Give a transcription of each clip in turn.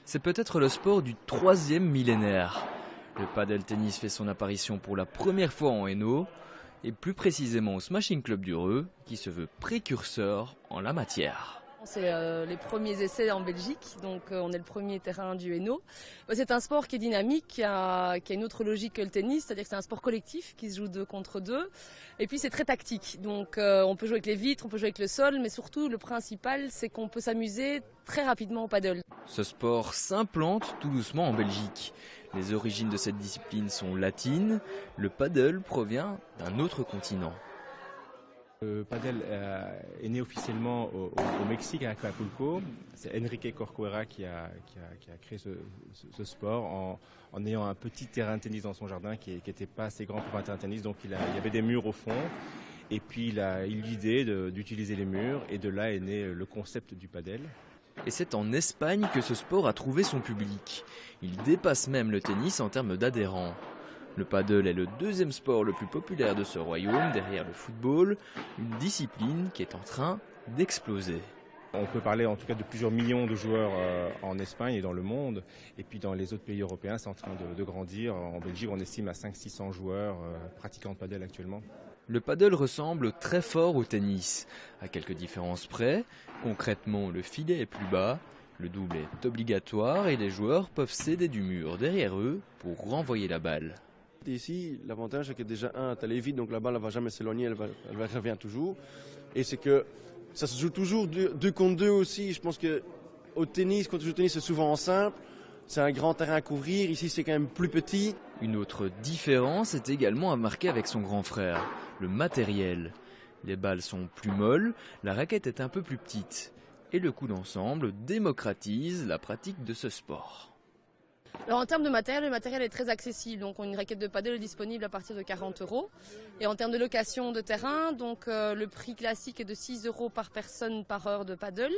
C'est peut-être le sport du 3e millénaire. Le paddle tennis fait son apparition pour la première fois en Hainaut, et plus précisément au Smashing Club du Reux, qui se veut précurseur en la matière. C'est les premiers essais en Belgique, donc on est le premier terrain du Hainaut. C'est un sport qui est dynamique, qui a une autre logique que le tennis, c'est-à-dire que c'est un sport collectif qui se joue 2 contre 2. Et puis c'est très tactique, donc on peut jouer avec les vitres, on peut jouer avec le sol, mais surtout le principal c'est qu'on peut s'amuser très rapidement au paddle. Ce sport s'implante tout doucement en Belgique. Les origines de cette discipline sont latines, le paddle provient d'un autre continent. Le paddle est né officiellement au Mexique, à Acapulco. C'est Enrique Corcuera qui a créé ce sport en ayant un petit terrain de tennis dans son jardin qui n'était pas assez grand pour un terrain de tennis. Donc il y avait des murs au fond. Et puis il a eu l'idée d'utiliser les murs. Et de là est né le concept du paddle. Et c'est en Espagne que ce sport a trouvé son public. Il dépasse même le tennis en termes d'adhérents. Le paddle est le 2e sport le plus populaire de ce royaume, derrière le football, une discipline qui est en train d'exploser. On peut parler en tout cas de plusieurs millions de joueurs en Espagne et dans le monde. Et puis dans les autres pays européens, c'est en train de grandir. En Belgique, on estime à 500-600 joueurs pratiquant le paddle actuellement. Le paddle ressemble très fort au tennis, à quelques différences près. Concrètement, le filet est plus bas, le double est obligatoire et les joueurs peuvent s'aider du mur derrière eux pour renvoyer la balle. Ici, l'avantage c'est que déjà, tu as les vides, donc la balle ne va jamais s'éloigner, elle revient toujours. Et c'est que ça se joue toujours 2 contre 2 aussi. Je pense qu'au tennis, quand tu joues au tennis, c'est souvent en simple. C'est un grand terrain à couvrir. Ici, c'est quand même plus petit. Une autre différence est également à marquer avec son grand frère, le matériel. Les balles sont plus molles, la raquette est un peu plus petite. Et le coup d'ensemble démocratise la pratique de ce sport. Alors en termes de matériel, le matériel est très accessible. Donc une raquette de paddle est disponible à partir de 40 €. Et en termes de location de terrain, donc le prix classique est de 6 € par personne par heure de paddle.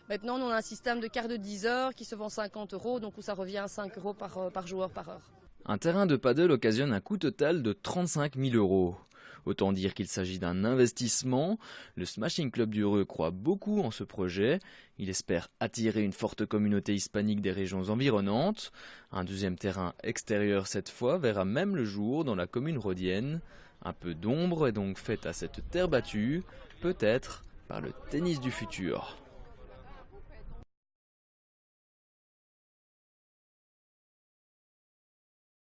Maintenant, on a un système de quart de 10 heures qui se vend 50 €, donc où ça revient à 5 € par joueur par heure. Un terrain de paddle occasionne un coût total de 35 000 €. Autant dire qu'il s'agit d'un investissement. Le Smashing Club du Reux croit beaucoup en ce projet. Il espère attirer une forte communauté hispanique des régions environnantes. Un 2e terrain extérieur cette fois verra même le jour dans la commune rhodienne. Un peu d'ombre est donc faite à cette terre battue, peut-être par le tennis du futur.